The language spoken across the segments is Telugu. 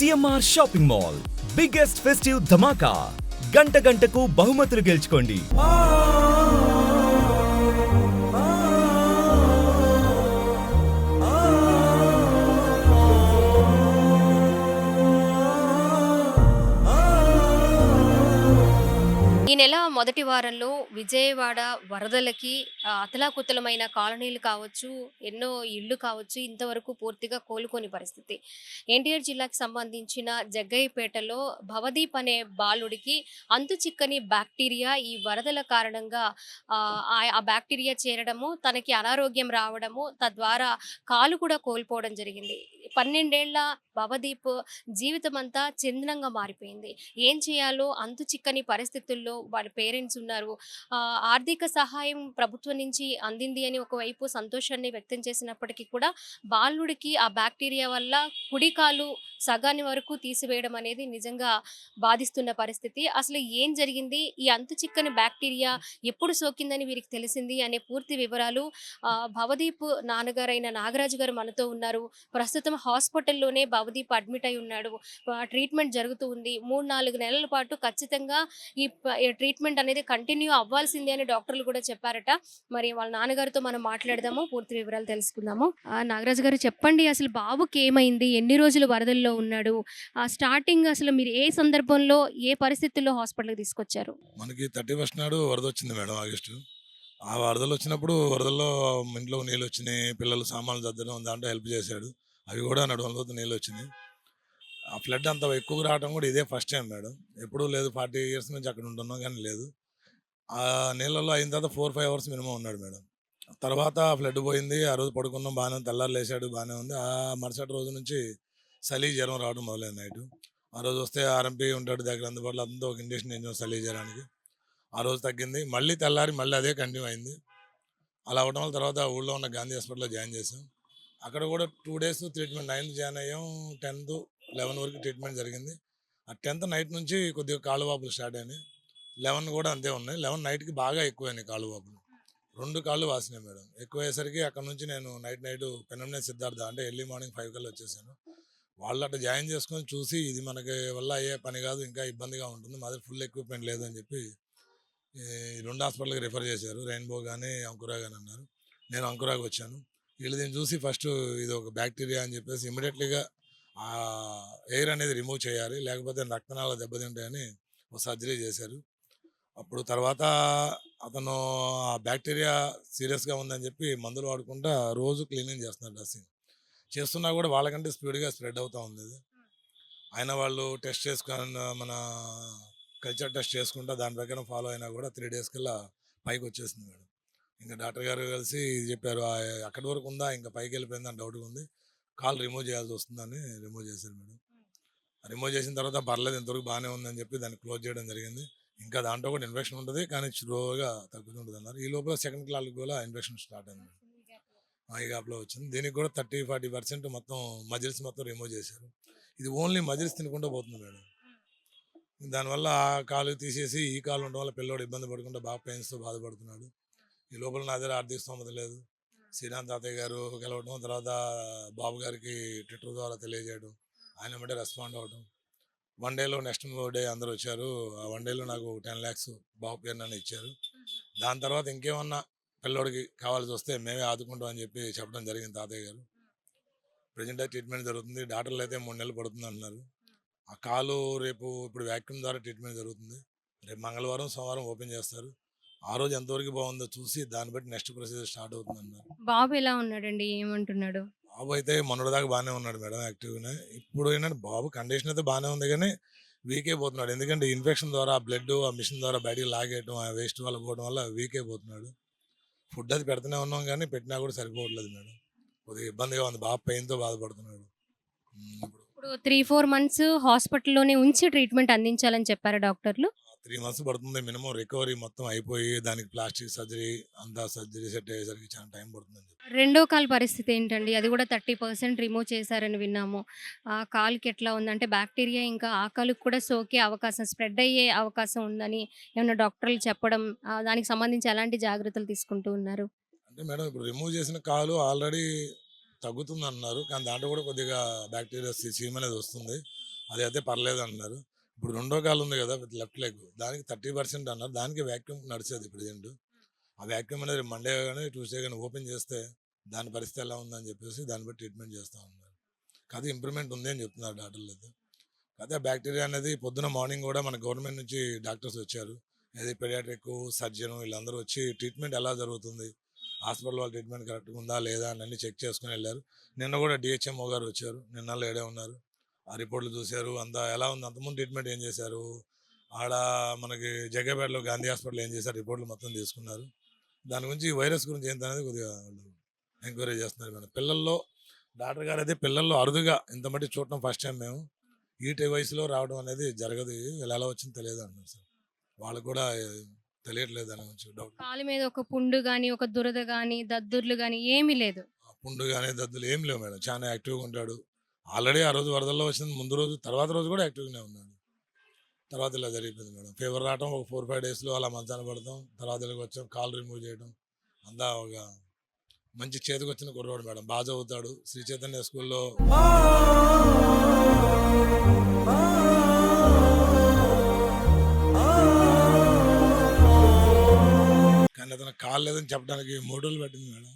CMR shopping mall biggest festive dhamaka. గంట గంటకు బహుమతులు గెలుచుకోండి. ఈ నెల మొదటి వారంలో విజయవాడ వరదలకి అతలాకుతలమైన కాలనీలు కావచ్చు, ఎన్నో ఇళ్ళు కావచ్చు, ఇంతవరకు పూర్తిగా కోలుకోని పరిస్థితి. ఎన్టీఆర్ జిల్లాకి సంబంధించిన జగ్గయ్యపేటలో భవదీప్ అనే బాలుడికి అంతు చిక్కని బ్యాక్టీరియా ఈ వరదల కారణంగా ఆ బ్యాక్టీరియా చేరడము, తనకి అనారోగ్యం రావడము, తద్వారా కాలు కూడా కోల్పోవడం జరిగింది. 12 ఏళ్ల భవదీప్ జీవితం అంతా చందనంగా మారిపోయింది. ఏం చేయాలో అంతు చిక్కని పరిస్థితుల్లో వాళ్ళ పేరెంట్స్ ఉన్నారు. ఆర్థిక సహాయం ప్రభుత్వం నుంచి అందింది అని ఒకవైపు సంతోషాన్ని వ్యక్తం చేసినప్పటికీ కూడా బాలుడికి ఆ బ్యాక్టీరియా వల్ల కుడి కాలు సగాని వరకు తీసివేయడం అనేది నిజంగా బాధిస్తున్న పరిస్థితి. అసలు ఏం జరిగింది, ఈ అంతు చిక్కని బ్యాక్టీరియా ఎప్పుడు సోకిందని వీరికి తెలిసింది అనే పూర్తి వివరాలు భవదీప్ నాన్నగారైన నాగరాజు గారు మనతో ఉన్నారు. ప్రస్తుతం హాస్పిటల్లోనే భవదీప్ అడ్మిట్ అయి ఉన్నాడు. ట్రీట్మెంట్ జరుగుతూ ఉంది. 3-4 నెలల పాటు ఖచ్చితంగా ఈ ట్రీట్మెంట్ అనేది కంటిన్యూ అవ్వాల్సిందే అని డాక్టర్లు కూడా చెప్పారట. మరి వాళ్ళ నాన్నగారితో మనం మాట్లాడదాము, పూర్తి వివరాలు తెలుసుకుందాము. నాగరాజు గారు చెప్పండి, అసలు బాబుకి ఏమైంది, ఎన్ని రోజులు వరదల్లో ఉన్నాడు, స్టార్టింగ్ అసలు మీరు ఏ సందర్భంలో ఏ పరిస్థితుల్లో హాస్పిటల్కి తీసుకొచ్చారు? మనకి 31 నాడు వరద వచ్చింది మేడం, ఆగస్టు. ఆ వరదలు వచ్చినప్పుడు వరదల్లో ఇంట్లో నీళ్ళు వచ్చినాయి, పిల్లలు సామాన్లు సర్దడం దాంట్లో హెల్ప్ చేశాడు. అవి కూడా నడువంలోతు నీళ్ళు వచ్చినాయి. ఆ ఫ్లడ్ అంత ఎక్కువగా రావడం కూడా ఇదే ఫస్ట్ టైం మేడం. ఎప్పుడూ లేదు, 40 ఇయర్స్ నుంచి అక్కడ ఉంటున్నాం కానీ లేదు. ఆ నీళ్ళలో అయిన తర్వాత 4-5 అవర్స్ మినిమం ఉన్నాడు మేడం. తర్వాత ఫ్లడ్ పోయింది. ఆ రోజు పడుకున్నాం బాగానే ఉంది, తెల్లారు లేచాడు బాగానే ఉంది. ఆ మరుసటి రోజు నుంచి చలి జ్వరం రావడం మొదలైంది నైట్. ఆ రోజు వస్తే ఆర్ఎంపీ ఉంటాడు దగ్గర అందుబాటులో, అంతా ఒక ఇంజక్షన్ వేయించాం చలి జ్వరానికి. ఆ రోజు తగ్గింది. మళ్ళీ తెల్లారి మళ్ళీ అదే కంటిన్యూ అయింది. అలా అవడం వల్ల తర్వాత ఊళ్ళో ఉన్న గాంధీ హాస్పిటల్లో జాయిన్ చేసాం. అక్కడ కూడా 2 days ట్రీట్మెంట్, 9th జాయిన్ అయ్యాం, 10th 11 వరకు ట్రీట్మెంట్ జరిగింది. ఆ 10th నైట్ నుంచి కొద్దిగా కాళ్ళు వాపులు స్టార్ట్ అయినాయి. 11 కూడా అంతే ఉన్నాయి. 11 నైట్కి బాగా ఎక్కువైనాయి కాళ్ళు వాపులు. 2 కాళ్ళు వాసినాయి మేడం. ఎక్కువయ్యేసరికి అక్కడ నుంచి నేను నైట్ పెనంనే సిద్ధార్థ అంటే ఎర్లీ మార్నింగ్ 5 కల్లా వచ్చేసాను. వాళ్ళు అట్లా జాయిన్ చేసుకొని చూసి ఇది మనకి వల్ల అయ్యే పని కాదు, ఇంకా ఇబ్బందిగా ఉంటుంది, మా దగ్గర ఫుల్ ఎక్విప్మెంట్ లేదు అని చెప్పి ఈ 2 హాస్పిటల్కి రిఫర్ చేశారు. రెయిన్బో కానీ అంకురా కానీ అన్నారు. నేను అంకురాకి వచ్చాను. వీళ్ళు దీన్ని చూసి ఫస్ట్ ఇది ఒక బ్యాక్టీరియా అని చెప్పేసి ఇమీడియట్లీగా ఆ ఎయిర్ అనేది రిమూవ్ చేయాలి, లేకపోతే రక్తనాళాలు దెబ్బతింటాయని ఒక సర్జరీ చేశారు. అప్పుడు తర్వాత అతను ఆ బ్యాక్టీరియా సీరియస్గా ఉందని చెప్పి మందులు వాడుకుంటా రోజు క్లీనింగ్ చేస్తున్నారు. డ్రెస్సింగ్ చేస్తున్నా కూడా వాళ్ళకంటే స్పీడ్గా స్ప్రెడ్ అవుతూ ఉంది. అయినా వాళ్ళు టెస్ట్ చేసుకుని మన కల్చర్ టెస్ట్ చేసుకుంటా దాని ప్రకారం ఫాలో అయినా కూడా 3 days కల్లా పైకి వచ్చేసింది మేడం. ఇంకా డాక్టర్ గారు కలిసి చెప్పారు అక్కడి వరకు ఉందా, ఇంకా పైకి వెళ్ళిపోయిందని డౌట్గా ఉంది, కాల్ రిమూవ్ చేయాల్సి వస్తుందని రిమూవ్ చేశారు మేడం. రిమూవ్ చేసిన తర్వాత పర్లేదు, ఇంతవరకు బాగానే ఉందని చెప్పి దాన్ని క్లోజ్ చేయడం జరిగింది. ఇంకా దాంట్లో కూడా ఇన్ఫెక్షన్ ఉంటుంది కానీ స్లోగా తగ్గుతుంటుంది అన్నారు. ఈ లోపల సెకండ్ క్లాస్కి కూడా ఇన్ఫెక్షన్ స్టార్ట్ అయింది. ఈ గ్యాప్లో వచ్చింది. దీనికి కూడా 30-40% మొత్తం మజిల్స్ మొత్తం రిమూవ్ చేశారు. ఇది ఓన్లీ మజిల్స్ తినకుండా పోతుంది మేడం. దానివల్ల ఆ కాలు తీసేసి ఈ కాలు ఉండడం వల్ల పిల్లోడు ఇబ్బంది పడకుండా బాగా పెయిన్స్తో బాధపడుతున్నాడు. ఈ లోపల నా దగ్గర ఆర్థిక స్తోమత లేదు. శ్రీరామ్ తాతయ్య గారు గెలవడం, తర్వాత బాబు గారికి ట్విట్టర్ ద్వారా తెలియజేయడం, ఆయన బట్టే రెస్పాండ్ అవ్వడం. 1 dayలో నెక్స్ట్ డే అందరూ వచ్చారు. ఆ 1 dayలో నాకు 10 lakhs బాబు పేరునని ఇచ్చారు. దాని తర్వాత ఇంకేమన్నా పిల్లోడికి కావాల్సి వస్తే మేమే ఆదుకుంటాం అని చెప్పి చెప్పడం జరిగింది తాతయ్య గారు. ప్రజెంట్ ట్రీట్మెంట్ జరుగుతుంది. డాక్టర్లు అయితే 3 నెలలు పడుతుంది అంటున్నారు. ఆ కాలు రేపు ఇప్పుడు వ్యాక్యూమ్ ద్వారా ట్రీట్మెంట్ జరుగుతుంది. రేపు మంగళవారం సోమవారం ఓపెన్ చేస్తారు. ఆ రోజు ఎంతవరకు బాగుందో చూసి దాన్ని బట్టి నెక్స్ట్ ప్రొసీజర్ స్టార్ట్ అవుతుంది అన్నారు. బాబు ఎలా ఉన్నాడండి, ఏమంటున్నాడు? బాబు అయితే మొన్నటి దాకా బాగానే ఉన్నాడు మేడం, యాక్టివ్గానే. ఇప్పుడు ఏంటంటే బాబు కండిషన్ అయితే బాగానే ఉంది కానీ వీక్ అయిపోతున్నాడు. ఎందుకంటే ఇన్ఫెక్షన్ ద్వారా బ్లడ్ ఆ మిషన్ ద్వారా బయటికి లాగేయడం, ఆ వేస్ట్ వల్ల పోవడం వల్ల వీక్ అయిపోతున్నాడు. ఫుడ్ అది పెడుతూనే ఉన్నాం కానీ పెట్టినా కూడా సరిపోవట్లేదు మేడం. కొద్దిగా ఇబ్బందిగా ఉంది, బాబు పెయిన్తో బాధపడుతున్నాడు. ఇప్పుడు 3-4 months హాస్పిటల్లోనే ఉంచి ట్రీట్మెంట్ అందించాలని చెప్పారు డాక్టర్లు. 3 months పడుతుంది మినిమం రికవరీ మొత్తం అయిపోయి, దానికి ప్లాస్టిక్ సర్జరీ అంతా సర్జరీ సెట్ అయ్యేసరికి చాలా టైం పడుతుందని చెప్పి. రెండో కాలు పరిస్థితి ఏంటండి? అది కూడా 30% రిమూవ్ చేశారని విన్నాము. ఆ కాలుకి ఎట్లా ఉందంటే బ్యాక్టీరియా ఇంకా ఆ కాలుకి కూడా సోకే అవకాశం, స్ప్రెడ్ అయ్యే అవకాశం ఉందని ఏమన్నా డాక్టర్లు చెప్పడం, దానికి సంబంధించి ఎలాంటి జాగ్రత్తలు తీసుకుంటూ ఉన్నారు? అంటే మేడం ఇప్పుడు రిమూవ్ చేసిన కాలు ఆల్రెడీ తగ్గుతుంది అన్నారు కానీ దాంట్లో కూడా కొద్దిగా బ్యాక్టీరియా సీమ్ అనేది వస్తుంది. అది అయితే పర్లేదు అన్నారు. ఇప్పుడు రెండో కాలు ఉంది కదా విత్ లెఫ్ట్ లెగ్, దానికి 30% అన్నారు. దానికి వాక్యూమ్ నడిచేది ప్రెజెంట్. ఆ వాక్యూమ్ అనేది మండే కానీ ట్యూస్డే కానీ ఓపెన్ చేస్తే దాని పరిస్థితి ఎలా ఉందని చెప్పేసి దాన్ని బట్టి ట్రీట్మెంట్ చేస్తూ ఉన్నారు. కాదు ఇంప్రూవ్మెంట్ ఉంది అని చెప్తున్నారు డాక్టర్లు అయితే. అదే బ్యాక్టీరియా అనేది పొద్దున మార్నింగ్ కూడా మన గవర్నమెంట్ నుంచి డాక్టర్స్ వచ్చారు. అది పెడియాట్రిక్ సర్జన్ వీళ్ళందరూ వచ్చి ట్రీట్మెంట్ ఎలా జరుగుతుంది, హాస్పిటల్ వాళ్ళ ట్రీట్మెంట్ కరెక్ట్గా ఉందా లేదా అని అన్ని చెక్ చేసుకుని వెళ్ళారు. నిన్న కూడా డిహెచ్ఎంఓ గారు వచ్చారు, నిన్న ఏడే ఉన్నారు. ఆ రిపోర్ట్లు చూశారు, అంతా ఎలా ఉంది, అంతకుముందు ట్రీట్మెంట్ ఏం చేశారు, ఆడ మనకి జగ్గపేటలో గాంధీ హాస్పిటల్ ఏం చేశారు, రిపోర్ట్లు మొత్తం తీసుకున్నారు. దాని గురించి ఈ వైరస్ గురించి ఏంటనేది కొద్దిగా ఎంక్వైరీ చేస్తున్నారు మేడం. పిల్లల్లో డాక్టర్ గారు అయితే పిల్లల్లో అరుదుగా ఇంత మట్టి చూడటం ఫస్ట్ టైం మేము. ఈ వయసులో రావడం అనేది జరగదు, ఎలా వచ్చిందో తెలియదు అంటున్నారు సార్. వాళ్ళకు కూడా తెలియట్లేదు దాని గురించి డౌట్. కాలు మీద ఒక పుండు గాని, ఒక దురద గాని, దద్దుర్లు గాని ఏమీ లేదు. పుండు కానీ దద్దులు ఏం లేవు మేడం, చాలా యాక్టివ్గా ఉంటాడు. ఆల్రెడీ ఆ రోజు వరదల్లో వచ్చింది, ముందు రోజు తర్వాత రోజు కూడా యాక్టివ్గానే ఉన్నాడు. తర్వాత ఇలా జరిగిపోయింది మేడం. ఫీవర్ రావడం ఒక 4-5 డేస్లో అలా మంచాన పడతాం, తర్వాత ఇలాగ వచ్చాం, కాల్ రిమూవ్ చేయడం, అంతా ఒక మంచి చేతికి వచ్చిన కుర్రోడు మేడం. బాగా చదువుతాడు, శ్రీ చైతన్య స్కూల్లో కానీ అతను కాలు లేదని చెప్పడానికి 3 రోజులు పట్టింది మేడం.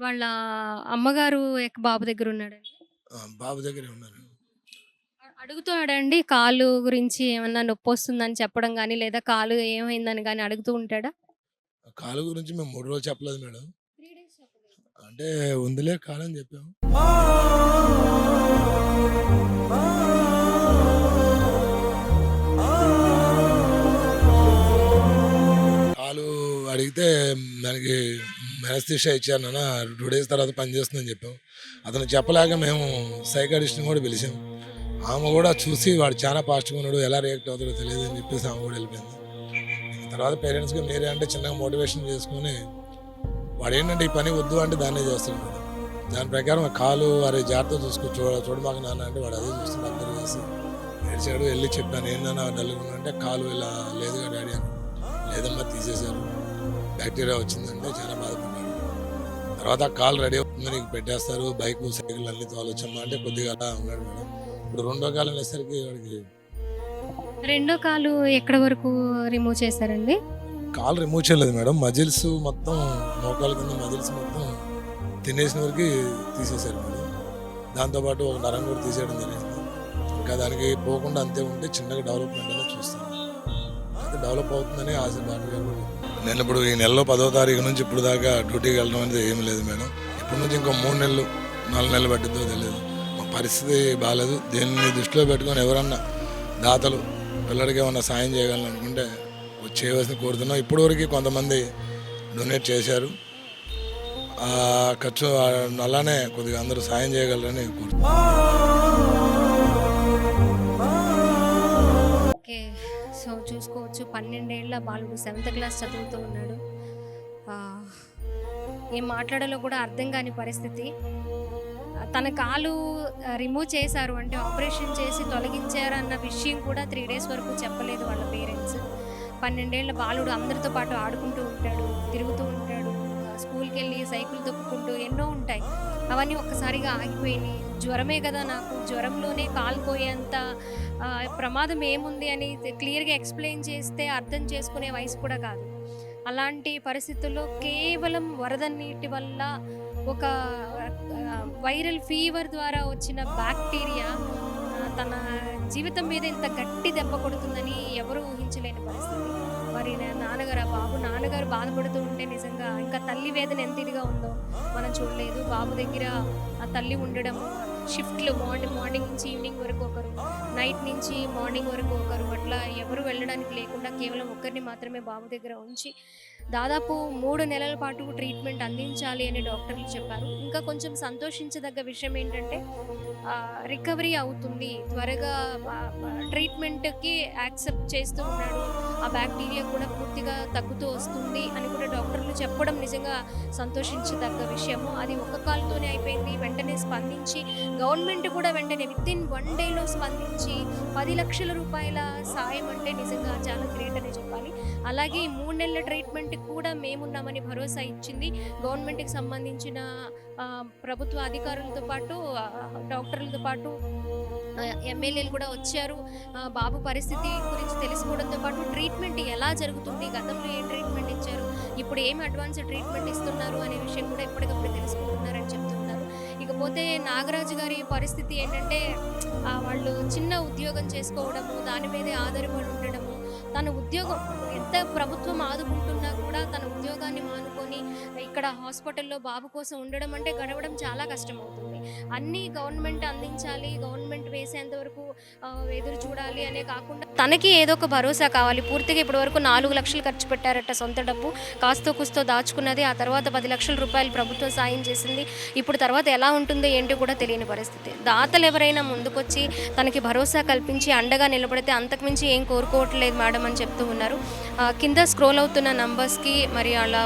వాళ్ళ అమ్మగారు బాబు దగ్గర ఉన్నాడండి. బాబు దగ్గరే ఉన్నారు. అడుగుతాడండి కాలు గురించి, ఏమన్నా నొప్పి వస్తుందని చెప్పడం కానీ, లేదా కాలు ఏమైందని కానీ అడుగుతూ ఉంటాడా? కాలు గురించి మేము 3 రోజులు చెప్పలేదు మేడం, అంటే ఉందిలే కాలని చెప్పాము. కాలు అడిగితే దానికి మెనస్థిషియా ఇచ్చారు నాన్న, 2 డేస్ తర్వాత పనిచేస్తుందని చెప్పాం. అతను చెప్పలేక మేము సైకాటిస్ట్ని కూడా పిలిచాం. ఆమె కూడా చూసి వాడు చాలా పాజిటివ్గా ఉన్నాడు, ఎలా రియాక్ట్ అవుతాడో తెలియదు అని చెప్పేసి ఆమె కూడా వెళ్ళిపోయింది. తర్వాత పేరెంట్స్కి మీరే అంటే చిన్నగా మోటివేషన్ చేసుకుని వాడు ఏంటంటే ఈ పని వద్దు అంటే దాన్నే చేస్తున్నాడు. దాని ప్రకారం కాలు అరే జాగ్రత్త చూసుకో, చూడమాక నాన్న అంటే వాడు అదే చూస్తున్నాడు. అందరూ చేసి ఏడ్చాడు. వెళ్ళి చెప్పాను ఏంటన్నా డల్గా అంటే కాలు ఇలా లేదుగా డాడీ అని. లేదమ్మా తీసేశారు, బ్యాక్టీరియా వచ్చిందంటే చాలా బాధపడ్డాడు. తర్వాత ఆ కాలు రెడీ అవుతుంది, నీకు పెట్టేస్తారు, బైక్ సైకిల్ అన్ని తోలొచ్చమ్మా అంటే కొద్దిగా అలా ఉన్నాడు మేడం. ఇప్పుడు రెండో కాలం అనేసరికి వాడికి రెండో కాలు ఎక్కడ వరకు రిమూవ్ చేశారండి? కాలు రిమూవ్ చేయలేదు మేడం, మజిల్స్ మొత్తం మోకాల కింద మజిల్స్ మొత్తం తినేసిన వరకు తీసేశారు మేడం. దాంతోపాటు ఒక నరం కూడా తీసేయడం జరిగింది. ఇంకా దానికి పోకుండా అంతే ఉంటే చిన్నగా డెవలప్మెంట్ అనేది చూస్తాం. అయితే డెవలప్ అవుతుందని ఆశ డాక్టర్ గారు. నేను ఇప్పుడు ఈ నెలలో 10వ తారీఖు నుంచి ఇప్పుడు దాకా డ్యూటీకి వెళ్ళడం అనేది ఏమి లేదు మేడం. ఇప్పటి నుంచి ఇంకో 3 నెలలు 4 నెలలు పట్టిద్దో తెలియదు. మా పరిస్థితి బాగాలేదు. దీన్ని దృష్టిలో పెట్టుకొని ఎవరన్నా దాతలు పిల్లడికి ఏమన్నా సాయం చేయగలనుకుంటే చేయవలసిన కోరుతున్నాం. ఇప్పటివరకు కొంతమంది డొనేట్ చేశారు, ఆ ఖర్చు అలానే కొద్దిగా అందరూ సాయం చేయగలరని కోరుతున్నాం. ఓకే, సో చూసుకోవచ్చు 12 ఏళ్ల బాలుడు 7th క్లాస్ చదువుతూ ఉన్నాడు. ఏం మాట్లాడాలో కూడా అర్థం కాని పరిస్థితి. తన కాలు రిమూవ్ చేశారు అంటే ఆపరేషన్ చేసి తొలగించారు అన్న విషయం కూడా 3 డేస్ వరకు చెప్పలేదు వాళ్ళ పేరెంట్స్. 12 ఏళ్ల బాలుడు అందరితో పాటు ఆడుకుంటూ ఉంటాడు, తిరుగుతూ ఉంటాడు, స్కూల్కి వెళ్ళి సైకిల్ తొక్కుకుంటూ ఎన్నో ఉంటాయి. అవన్నీ ఒక్కసారిగా ఆగిపోయినాయి. జ్వరమే కదా, నాకు జ్వరంలోనే కాలిపోయేంత ప్రమాదం ఏముంది అని క్లియర్గా ఎక్స్ప్లెయిన్ చేస్తే అర్థం చేసుకునే వయసు కూడా కాదు. అలాంటి పరిస్థితుల్లో కేవలం వరద నీటి వల్ల ఒక వైరల్ ఫీవర్ ద్వారా వచ్చిన బ్యాక్టీరియా తన జీవితం మీద ఇంత గట్టి దెబ్బ కొడుతుందని ఎవరు ఊహించలేని పరిస్థితి. మరి నాన్నగారు బాధపడుతూ ఉంటే నిజంగా ఇంకా తల్లి వేదన ఎంత ఇదిగా ఉందో మనం చూడలేదు. బాబు దగ్గర ఆ తల్లి ఉండడం, షిఫ్ట్లు మార్నింగ్ నుంచి ఈవినింగ్ వరకు ఒకరు, నైట్ నుంచి మార్నింగ్ వరకు ఒకరు, అట్లా ఎవరు వెళ్ళడానికి లేకుండా కేవలం ఒక్కరిని మాత్రమే బాబు దగ్గర ఉంచి దాదాపు 3 నెలల పాటు ట్రీట్మెంట్ అందించాలి అని డాక్టర్లు చెప్పారు. ఇంకా కొంచెం సంతోషించదగ్గ విషయం ఏంటంటే రికవరీ అవుతుంది, త్వరగా ట్రీట్మెంట్కి యాక్సెప్ట్ చేస్తూ ఉన్నాడు, ఆ బ్యాక్టీరియా కూడా పూర్తిగా తగ్గుతూ వస్తుంది అని కూడా డాక్టర్లు చెప్పడం నిజంగా సంతోషించదగ్గ విషయము. అది ఒక్క కాలుతోనే అయిపోయింది. వెంటనే స్పందించి గవర్నమెంట్ కూడా వెంటనే వితిన్ 1 డేలో స్పందించి 10 లక్షల రూపాయల సాయం అంటే నిజంగా చాలా గ్రేట్ అని చెప్పాలి. అలాగే ఈ 3 నెలల ట్రీట్మెంట్కి కూడా మేమున్నామని భరోసా ఇచ్చింది. గవర్నమెంట్కి సంబంధించిన ప్రభుత్వ అధికారులతో పాటు డాక్టర్లతో పాటు ఎమ్మెల్యేలు కూడా వచ్చారు. బాబు పరిస్థితి గురించి తెలుసుకోవడంతో పాటు ట్రీట్మెంట్ ఎలా జరుగుతుంది, గతంలో ఏం ట్రీట్మెంట్ ఇచ్చారు, ఇప్పుడు ఏం అడ్వాన్స్ ట్రీట్మెంట్ ఇస్తున్నారు అనే విషయం కూడా ఎప్పటికప్పుడు తెలుసుకుంటున్నారని చెప్తున్నారు. ఇకపోతే నాగరాజు గారి పరిస్థితి ఏంటంటే వాళ్ళు చిన్న ఉద్యోగం చేసుకోవడము, దాని మీదే ఆధారపడి ఉండడము, తన ఉద్యోగం ఎంత ప్రభుత్వం ఆదుకుంటున్నా కూడా తన ఉద్యోగాన్ని మానుకొని ఇక్కడ హాస్పిటల్లో బాబు కోసం ఉండడం అంటే గడవడం చాలా కష్టమవుతుంది. అన్నీ గవర్నమెంట్ అందించాలి, గవర్నమెంట్ వేసేంత వరకు ఎదురు చూడాలి అనే కాకుండా తనకి ఏదో ఒక భరోసా కావాలి. పూర్తిగా ఇప్పటి వరకు 4 లక్షలు ఖర్చు పెట్టారట సొంత డబ్బు, కాస్తో కూస్తో దాచుకున్నది. ఆ తర్వాత 10 లక్షల రూపాయలు ప్రభుత్వం సాయం చేసింది. ఇప్పుడు తర్వాత ఎలా ఉంటుందో ఏంటో కూడా తెలియని పరిస్థితి. దాతలు ఎవరైనా ముందుకొచ్చి తనకి భరోసా కల్పించి అండగా నిలబడితే అంతకుమించి ఏం కోరుకోవట్లేదు మేడం అని చెప్తూ ఉన్నారు. కింద స్క్రోల్ అవుతున్న నంబర్స్కి మరి అలా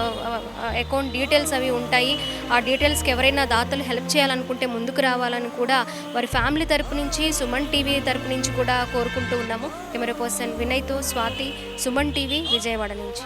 అకౌంట్ డీటెయిల్స్ అవి ఉంటాయి. ఆ డీటెయిల్స్కి ఎవరైనా దాతలు హెల్ప్ చేయాలనుకుంటే ముందుకు రావాలని కూడా వారి ఫ్యామిలీ తరపు నుంచి, సుమన్ టీవీ తరపు నుంచి కూడా కోరుకుంటూ ఉన్నాము. కెమెరా పర్సన్ వినయ్తో స్వాతి, సుమన్ టీవీ, విజయవాడ నుంచి.